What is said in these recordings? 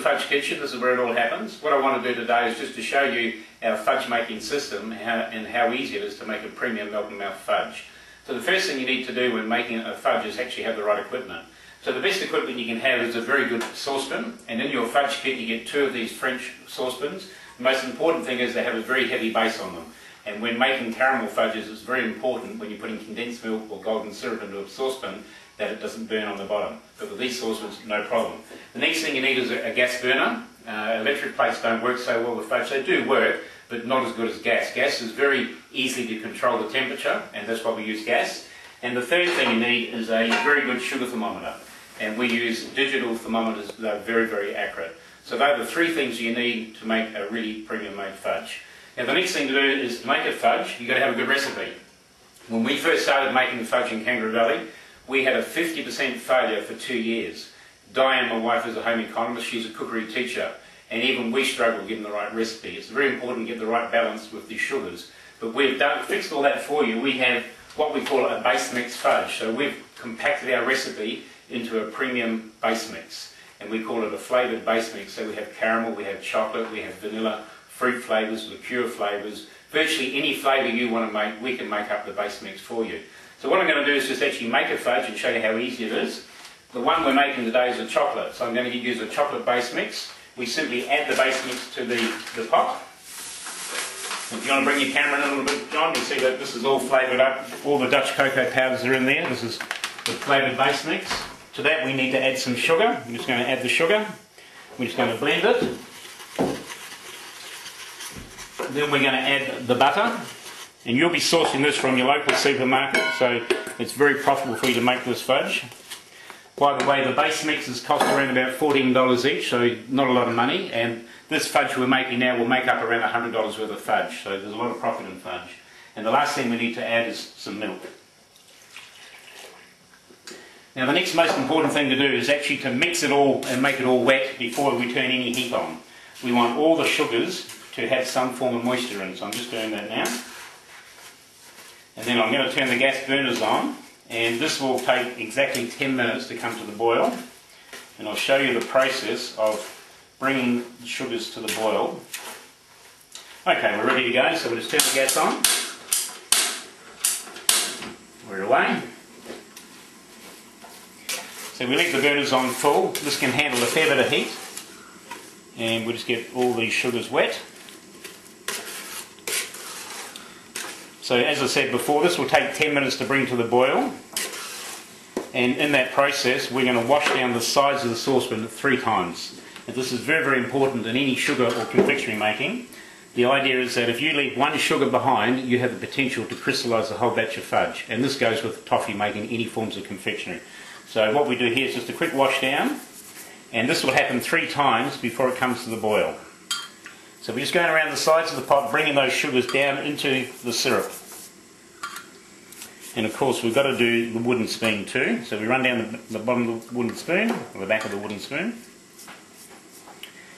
Fudge kitchen. This is where it all happens. What I want to do today is just to show you our fudge making system and how easy it is to make a premium melt and mouth fudge. So the first thing you need to do when making a fudge is actually have the right equipment. So the best equipment you can have is a very good saucepan, and in your fudge kit you get 2 of these French saucepans. The most important thing is they have a very heavy base on them. And when making caramel fudges, it's very important when you're putting condensed milk or golden syrup into a saucepan that it doesn't burn on the bottom. But with these saucepans, no problem. The next thing you need is a gas burner. Electric plates don't work so well with fudge. They do work, but not as good as gas. Gas is very easy to control the temperature, and that's why we use gas. And the third thing you need is a very good sugar thermometer. And we use digital thermometers that are very, very accurate. So those are the 3 things you need to make a really premium made fudge. Now the next thing to do is to make a fudge, you've got to have a good recipe. When we first started making the fudge in Kangaroo Valley, we had a 50% failure for 2 years. Diane, my wife, is a home economist, she's a cookery teacher, and even we struggle getting the right recipe. It's very important to get the right balance with the sugars. But we've fixed all that for you. We have what we call a base mix fudge. So we've compacted our recipe into a premium base mix, and we call it a flavoured base mix. So we have caramel, we have chocolate, we have vanilla, fruit flavours, liqueur flavours. Virtually any flavour you want to make, we can make up the base mix for you. So what I'm going to do is just actually make a fudge and show you how easy it is. The one we're making today is a chocolate, so I'm going to use a chocolate base mix. We simply add the base mix to the pot. If you want to bring your camera in a little bit, John, you'll see that this is all flavoured up. All the Dutch cocoa powders are in there. This is the flavoured base mix. To that we need to add some sugar. I'm just going to add the sugar. We're just going to blend it. Then we're going to add the butter. And you'll be sourcing this from your local supermarket, so it's very profitable for you to make this fudge. By the way, the base mixes cost around about $14 each, so not a lot of money. And this fudge we're making now will make up around $100 worth of fudge, so there's a lot of profit in fudge. And the last thing we need to add is some milk. Now the next most important thing to do is actually to mix it all and make it all wet before we turn any heat on. We want all the sugars to have some form of moisture in, so I'm just doing that now. And then I'm going to turn the gas burners on, and this will take exactly 10 minutes to come to the boil. And I'll show you the process of bringing the sugars to the boil. Okay, we're ready to go, so we'll just turn the gas on. We're away. So we leave the burners on full. This can handle a fair bit of heat. And we'll just get all these sugars wet. So as I said before, this will take 10 minutes to bring to the boil. And in that process, we're going to wash down the sides of the saucepan 3 times. And this is very, very important in any sugar or confectionery making. The idea is that if you leave one sugar behind, you have the potential to crystallise the whole batch of fudge. And this goes with toffee making any forms of confectionery. So what we do here is just a quick wash down. And this will happen 3 times before it comes to the boil. So we're just going around the sides of the pot, bringing those sugars down into the syrup. And of course we've got to do the wooden spoon too. So we run down the bottom of the wooden spoon, or the back of the wooden spoon.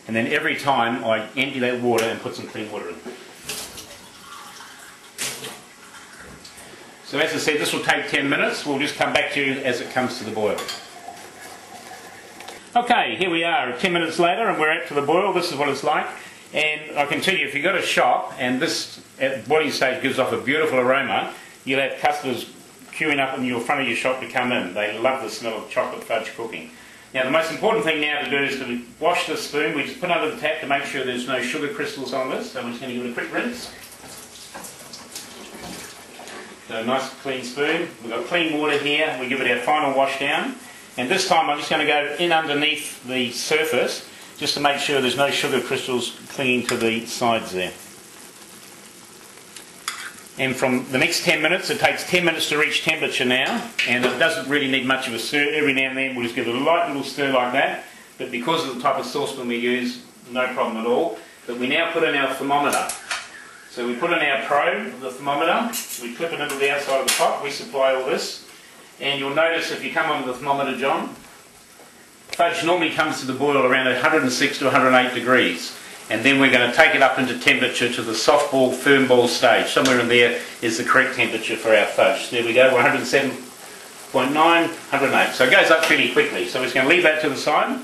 And then every time I empty that water and put some clean water in. So as I said, this will take 10 minutes. We'll just come back to you as it comes to the boil. Okay, here we are 10 minutes later and we're at to the boil. This is what it's like. And I can tell you, if you've got a shop and this at boiling stage gives off a beautiful aroma, you'll have customers queuing up in your front of your shop to come in. They love the smell of chocolate fudge cooking. Now the most important thing now to do is to wash the spoon. We just put it under the tap to make sure there's no sugar crystals on this. So we're just going to give it a quick rinse. So a nice clean spoon. We've got clean water here. We give it our final wash down. And this time I'm just going to go in underneath the surface just to make sure there's no sugar crystals clinging to the sides there. And from the next 10 minutes, it takes 10 minutes to reach temperature now, and it doesn't really need much of a stir. Every now and then we'll just give it a light little stir like that, but because of the type of saucepan we use, no problem at all. But we now put in our thermometer. So we put in our probe of the thermometer, we clip it into the outside of the pot, we supply all this, and you'll notice if you come on the thermometer, John, fudge normally comes to the boil around 106 to 108 degrees. And then we're going to take it up into temperature to the soft ball, firm ball stage. Somewhere in there is the correct temperature for our fudge. There we go, 107.9, 108. So it goes up pretty quickly. So we're just going to leave that to the side.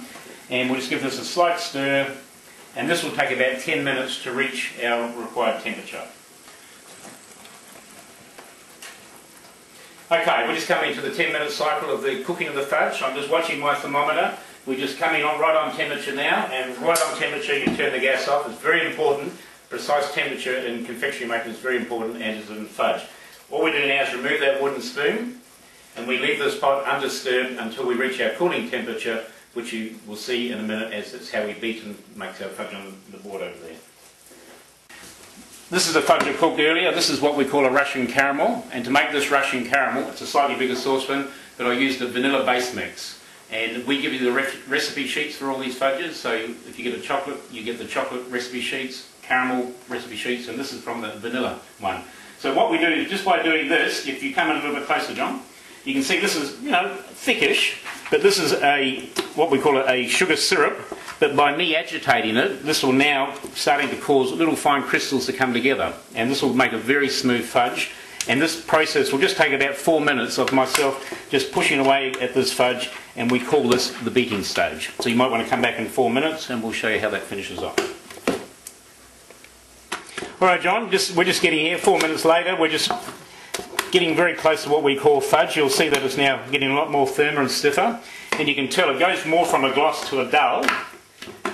and we'll just give this a slight stir, and this will take about 10 minutes to reach our required temperature. Okay, we're just coming into the 10-minute cycle of the cooking of the fudge. I'm just watching my thermometer. We're just coming on right on temperature now, and right on temperature you turn the gas off. It's very important. Precise temperature in confectionery making is very important, as is in fudge. All we do now is remove that wooden spoon, and we leave this pot undisturbed until we reach our cooling temperature, which you will see in a minute, as it's how we beat and make our fudge on the board over there. This is the fudge I cooked earlier. This is what we call a Russian caramel, and to make this Russian caramel, it's a slightly bigger saucepan, but I used a vanilla base mix. And we give you the recipe sheets for all these fudges, so if you get a chocolate, you get the chocolate recipe sheets, caramel recipe sheets, and this is from the vanilla one. So what we do is, just by doing this, if you come in a little bit closer, John, you can see this is, thickish, but this is what we call a sugar syrup. But by me agitating it, this will now starting to cause little fine crystals to come together, and this will make a very smooth fudge. And this process will just take about 4 minutes of myself just pushing away at this fudge, and we call this the beating stage. So you might want to come back in 4 minutes, and we'll show you how that finishes off. All right, John, we're just getting here 4 minutes later. We're just getting very close to what we call fudge. You'll see that it's now getting a lot more firmer and stiffer, and you can tell it goes more from a gloss to a dull.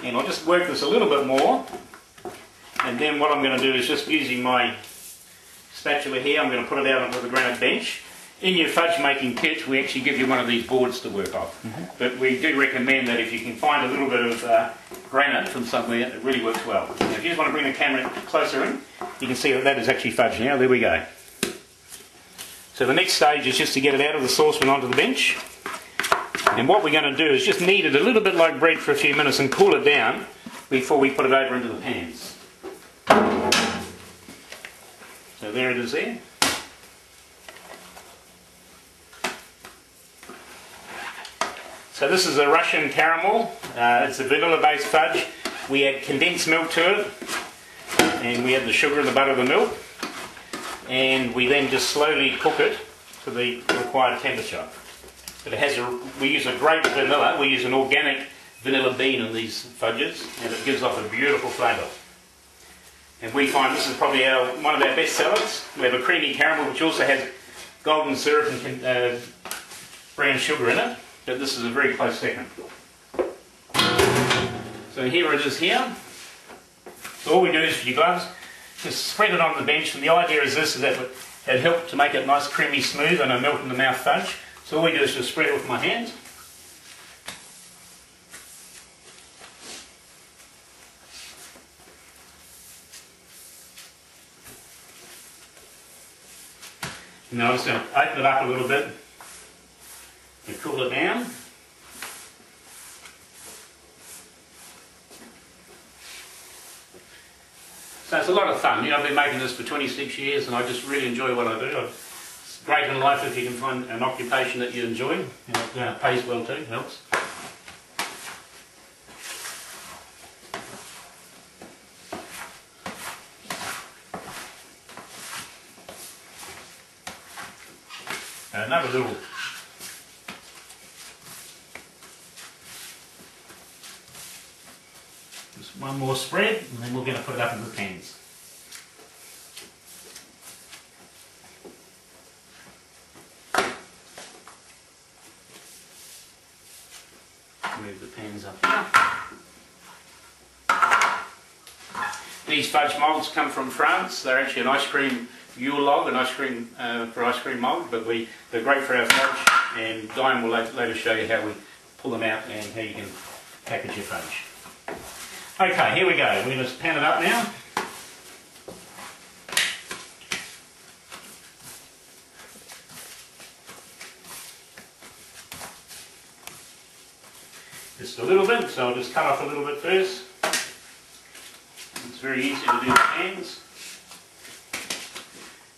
And I'll just work this a little bit more, and then what I'm going to do is, just using my spatula here, I'm going to put it out onto the granite bench. In your fudge making kit, we actually give you one of these boards to work off. But we do recommend that if you can find a little bit of granite from somewhere, it really works well. Now, if you just want to bring the camera closer in, you can see that that is actually fudge now. There we go. So the next stage is just to get it out of the saucepan onto the bench. And what we're going to do is just knead it a little bit like bread for a few minutes and cool it down before we put it over into the pans. So there it is there. So this is a Russian caramel. It's a vanilla based fudge. We add condensed milk to it, and we add the sugar and the butter of the milk, and we then just slowly cook it to the required temperature. But it has we use a grape vanilla. We use an organic vanilla bean in these fudges, and it gives off a beautiful flavour. And we find this is probably one of our best sellers. We have a creamy caramel, which also has golden syrup and brown sugar in it, but this is a very close second. So here it is here. So all we do is, for your gloves, just spread it on the bench, and the idea is this, is that it helps to make it nice, creamy, smooth, and a melt in the mouth fudge. So all we do is just spread it with my hands. And now I'm just going to open it up a little bit and cool it down. So it's a lot of fun. I've been making this for 26 years, and I just really enjoy what I do. It's great in life if you can find an occupation that you enjoy. It pays well too, helps. Another little just one more spread, and then we're going to put it up in the pans. Move the pans up here. These fudge moulds come from France. They're actually an ice cream Yule log, an ice cream for ice cream mould, but they're great for our fudge, and Diane will later show you how we pull them out and how you can package your fudge. Okay, here we go. We're going to pan it up now. Just a little bit, so I'll just cut off a little bit first. It's very easy to do with hands.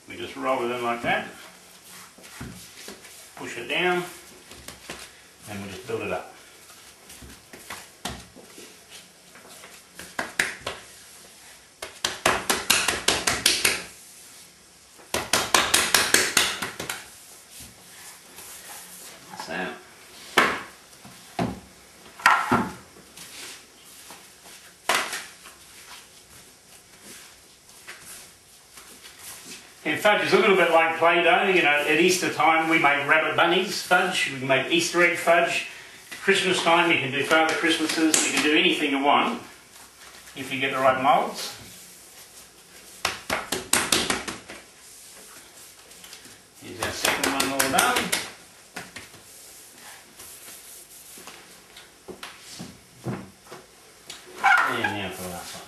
We just roll it in like that, push it down, and we just build it up. That's that. fudge is a little bit like Play-Doh. You know, at Easter time we make rabbit bunnies fudge, we can make Easter egg fudge. Christmas time you can do Father Christmases, you can do anything you want if you get the right moulds. Here's our second one all done. And now for the last one.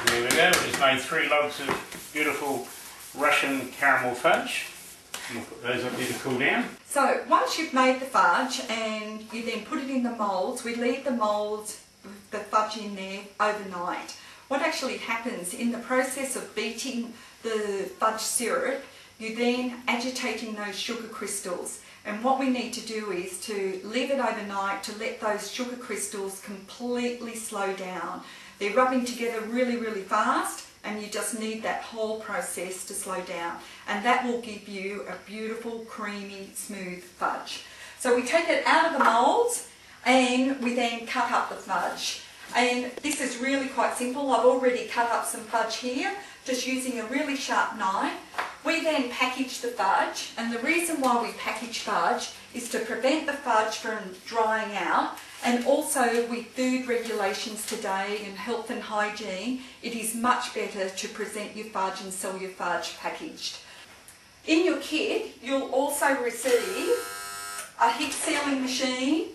There we go, we just made 3 logs of beautiful Russian caramel fudge. We'll put those up there to cool down. So once you've made the fudge and you then put it in the moulds, we leave the moulds, the fudge in there overnight. What actually happens in the process of beating the fudge syrup, you're then agitating those sugar crystals. And what we need to do is to leave it overnight to let those sugar crystals completely slow down. They're rubbing together really, really fast, and you just need that whole process to slow down. And that will give you a beautiful, creamy, smooth fudge. So we take it out of the moulds and we then cut up the fudge. And this is really quite simple. I've already cut up some fudge here, just using a really sharp knife. We then package the fudge, and the reason why we package fudge is to prevent the fudge from drying out. And also with food regulations today and health and hygiene, it is much better to present your fudge and sell your fudge packaged. In your kit, you'll also receive a heat sealing machine,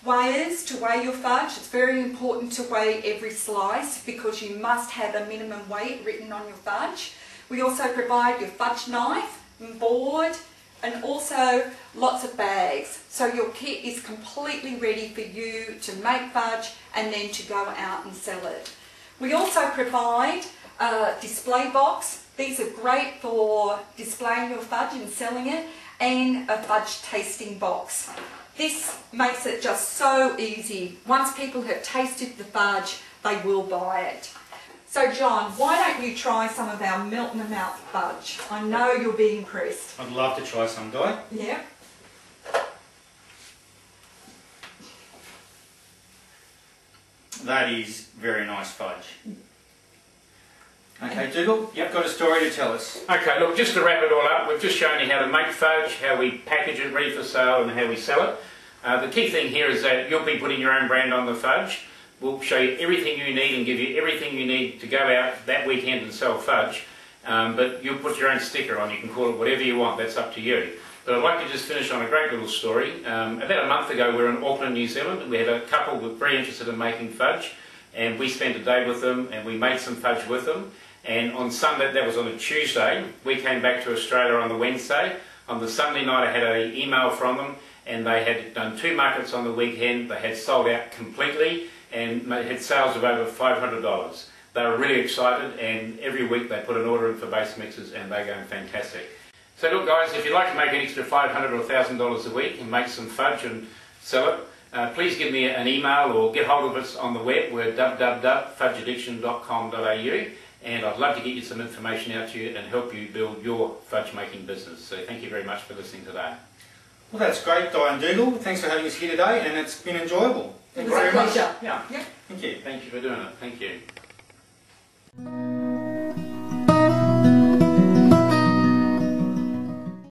weighers to weigh your fudge. It's very important to weigh every slice because you must have a minimum weight written on your fudge. We also provide your fudge knife, board, and also lots of bags. So your kit is completely ready for you to make fudge and then to go out and sell it. We also provide a display box. These are great for displaying your fudge and selling it, and a fudge tasting box. This makes it just so easy. Once people have tasted the fudge, they will buy it. So John, why don't you try some of our melt in the mouth fudge? I know you'll be impressed. I'd love to try some, Di. Yeah. That is very nice fudge. Okay, Dougall, you've got a story to tell us. Okay, look, just to wrap it all up, we've just shown you how to make fudge, how we package it ready for sale, and how we sell it. The key thing here is that you'll be putting your own brand on the fudge. We'll show you everything you need and give you everything you need to go out that weekend and sell fudge. But you'll put your own sticker on. You can call it whatever you want. That's up to you. But I'd like to just finish on a great little story. About a month ago, we were in Auckland, New Zealand. We had a couple who were very interested in making fudge, and we spent a day with them, and we made some fudge with them. And on Sunday, that was on a Tuesday, we came back to Australia on the Wednesday. On the Sunday night, I had an email from them, and they had done 2 markets on the weekend. They had sold out completely, and they had sales of over $500. They were really excited, and every week they put an order in for base mixes, and they're going fantastic. So look guys, if you'd like to make an extra $500 or $1,000 a week and make some fudge and sell it, please give me an email or get hold of us on the web. We're www.fudgeaddiction.com.au, and I'd love to get you some information out to you and help you build your fudge making business. So thank you very much for listening today. Well, that's great, Di and Dougall. Thanks for having us here today, and it's been enjoyable. Thank you very much. Pleasure. Yeah. Yep. Thank you. Thank you for doing it. Thank you.